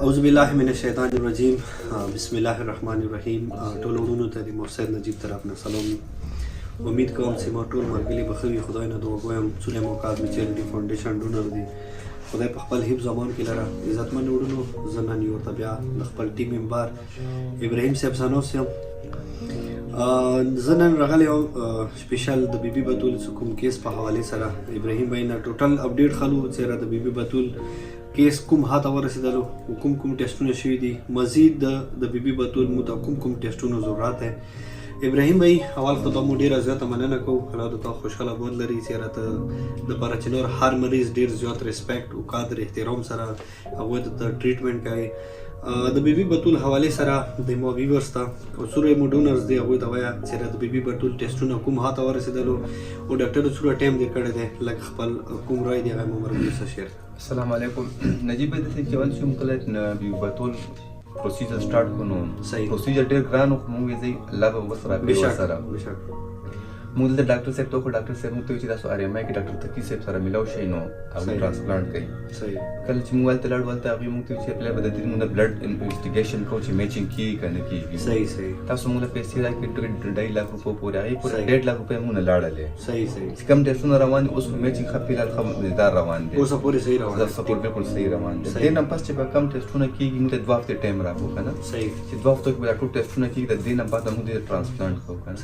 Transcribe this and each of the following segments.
औज़ुबिल्लाहि मिनश्शैतानिर्रजीम बिस्मिल्लाहिर्रहमानिर्रहीम। ټول ورونو ته د محسن نجیب طرف نه سلام. امید کوم چې ما ټول مرګلي بخوي. خدای نه دعا کوم څونه موقعات می چیریټي فاونډیشن ډونر دی. خدای په خپل حفظ امان کې لره. عزتمن ورونو زنان یو تبع خپل ټیم ممبر ابراهیم صاحب سانوسیم زنان راغلی او سپیشل د بیبي بتول کوم کیس په حواله سره ابراهیم بھائی نه ټوټل اپډیټ خلو چې را د بیبي بتول کیس کوم هاته ورسېدلو، کوم ټیسټونه شوي دي، مزید د بیبي بتول مو ته کوم ټیسټونو ضرورت دی. ابراهیم بھائی اول خو ته مو ډېره زیاته مننه کوو. الله د تا خوشحاله بود لري چې راته دپاره چې نور هر مریض ډېر زیات ریسپیکټ او قدر احترام سره هغوی ته ټریټمنټ کوي. د بیبي بتول حوالې سره د مو ویورز ته او څومره مو ډونرز دی هغوی ته وایه چې د بیبي بتول ټیسټونه کوم هاته ورسېدلو او ډاکټر څومره ټایم دی کړی دی، لږ خپل کوم رای دی هغه مو مرګلو سره شیر. السلام علیکم. نجیب بھائی داسې چې اول چې موږ کله بیبي بتول پروسیجر سٹارټ کړو نو پروسیجر ډېر ګران و، خو موږ یې ځای الله به ورسره کوي. موږ دلته ډاکټر صاحب ته وکړو، ډاکټر صاحب موږ ته وایي چې تاسو آر ایم آی کې ډاکټر تقي صاحب سره میلاو شئ نو هغوی ټرانسپلانټ کوي. کله چې موږ هلته لاړو هلته هغوی موږ ته وایي چې پهله به د دې موږ بلډ انویسټیګیشن کوو چې میچینګ کېږي که نه کېږي. تاسو موږ له پیسې راکړئ 2.5 लाख روپو پورې، هغې پورې 1.5 लाख روپۍ موږ نه لاړلې. چې کوم ټیسټونه روان دي اوس خو میچینګ ښه فلحال ښه مزیدار روان دی، اوس پورې صحیح روان دی، بالکل صحیح روان دی. دې نه پس چې به کوم ټیسټونه کېږي موږ ته 2 هفتې ټایم راکړو که نه، چې 2 هفتو کې به دا ټول ټیسټونه کېږي، د دې نه بعد موږ دې ټرانسپلانټ کوو که نه.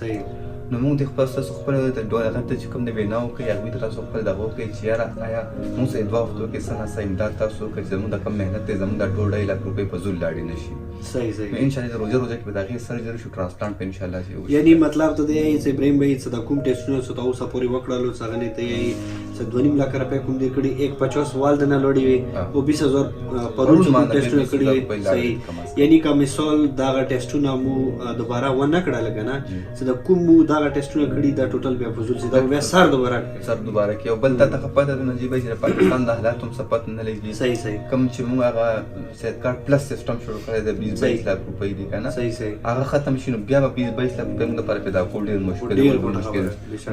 نو موږ د خپل تاسو خپل د هغه ته چې کوم د ویناو کوي هغوی ته تاسو خپل دغه وکړئ چې یاره آیا موږ سره 2 هفتو کې څه ناڅه امداد تاسو وکړئ چې زموږ د کم محنت دی زموږ دا 2.5 लाख روپۍ په زول لاړې نه شي. نو انشاءالله روزه کې به د هغې سرجري شو ټرانسپلانټ په انشاءالله چې وشي. یعنې مطلب ته دی چې ابراهیم بھائی چې د کوم ټیسټونه څه ته اوسه پورې وکړلو څه هغه نه ته یې چې 2.5 लाख روپۍ کوم دی کړي 150 وال د نه لوړې وي او 20,000 پرون چې کوم ټیسټونه کړي وي. صحیح. یعنې که مثال دغه ټیسټونه مو دوباره ونه کړله که نه چې د کوم مو دغه ټیسټونه کړي دا ټوټل بیا فضول چې دا بیا سر دوباره کوي. او بل تا ته پته ده نجیب بھائی چې د پاکستان د حالات هم څه پته نه لګي. کوم چې موږ هغه صحت کارت پلس سیسټم شروع کړی د 20-22 लाख روپۍ دی که نه، هغه ختم شي نو بیا به 20-22 लाख روپۍ موږ لپاره پیدا کول ډېر مشکل دی.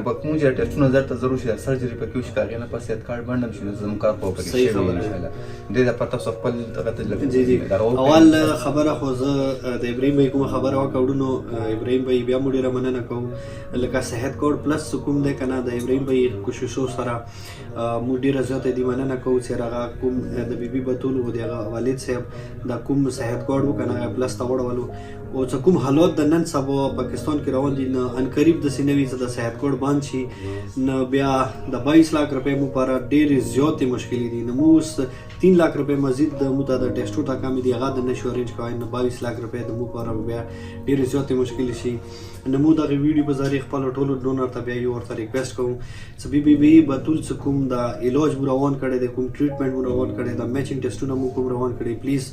په موږ چې ټیسټونه زر ته ضرور شي د سرجري پکې وشي که هغې نه پس صحت کارت باندې هم شي نو زموږ کار به پکې شوی انشاءالله. دې لپاره تاسو خپل دغه ته اول خبره خو زه د ابراهیم بھائی کومه خبره وکړه وړونو ابراهیم بھائی بیا مو ډېره مننه کوو. لکه صحت کارت پلس کوم دی که نه د ابراهیم بھائی کوششو سره موږ ډېره زیاته دې مننه کوو چې هغه کوم د بیبي بتول و د هغه والد صاحب د کوم صحت کارت و که نه هغه پلس ته وړولو او چې کوم حالات د نن سبا پاکستان کې روان دي نه انقریب داسې نه وي چې د صحت کارت بند شي نه بیا د 22 लाख روپۍ مو لپاره ډېرې زیاتې مشکلې دي. نو موږ 3 लाख روپۍ مزید د مو ته د ټیسټو ټاکامې دي هغه د نه شو ارینج کوی نه 22 लाख روپۍ د مو لپاره بیا ډېرې زیاتې مشکلې شي. نو موږ دغه ویډیو په ذریعه خپلو ټولو ډونر ته بیا یو ورته ریکویسټ کوو چې بیبي بتول څه کوم د علاج مو روان کړی دی، کوم ټریټمنټ مو روان کړی دی، د میچینګ ټیسټونه مو کوم روان کړی، پلیز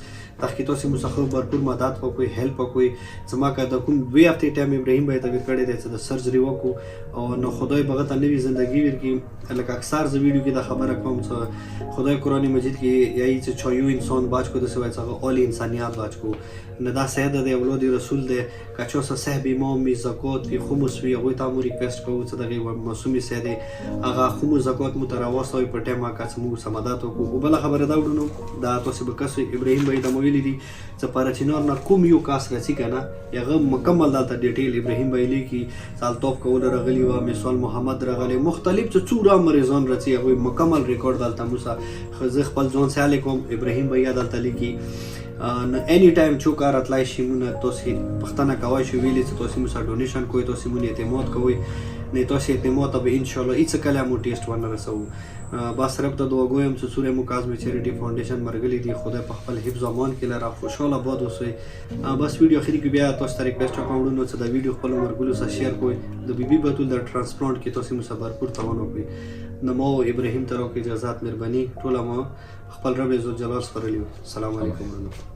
تاکي تاسو مو څخه بھرپور مدد وکړئ، هیلپ وکړئ. زما که د کوم 2 هفتې ټایم ابراهیم بھائی ته کړی دی چې د سرجري وکړو او نو خدای به هغه ته نوې زندګي ورکړي. لکه اکثر زه ویډیو کې دا خبره کوم چې خدای قرآن مجید کې یایي چې چایو انسان باج کو داسې وایي چې هغه آل انسانیت باج کو نه دا سید دی اولاد رسول دی که چا څه صحب امام وي زکات وي خمس وي هغوی ته مو ریکویسټ کوو چې دغې معصومې سید هغه خمس زکات مو ته راواستوئ په ټایم هغه څه موږ مدد وکړو. او بله خبره دا وړونو دا تاسې به کس ابراهیم بھائی ته مو ویلي دي چې پارچینار نه کوم یو کاس راځي که نه هغه مکمل دلته ډیټیل ابراهیم بھائی لیکي چې الطاف کول راغلي وه، مثال محمد راغلی، مختلف چې څومره مریضان راځي هغوی مکمل ریکارډ دلته موږ زه خپل ځان سیالی کوم ابراهیم بھائی دلته لیکي. any time چې کار اتلای شي مونږ تاسو پښتنه کوای شو ویلې چې تاسو موږ سره ډونیشن کوئ، تاسو مونږ اعتماد کوئ نه تاسو اعتماد به ان شاء الله هیڅ کله مو ټیسټ ونه رسو. بس رب ته دعا کوم چې سورې مکازمه چیریټي فاونډیشن مرګلي دی خدای په خپل حفظ امان کې لاره خوشاله باد اوسئ. بس ویډیو اخري کې بیا تاسو ته ریکویسټ کوم نو چې دا ویډیو خپل مرګلو سره شیر کړئ. د بیبي بتول د ټرانسپلانټ کې تاسو موږ سره بھرپور تعاون وکړئ. نو مو ابراهیم ترو کې اجازه مهرباني ټول ما خپل رب عزت جلال سپارلیو. السلام علیکم.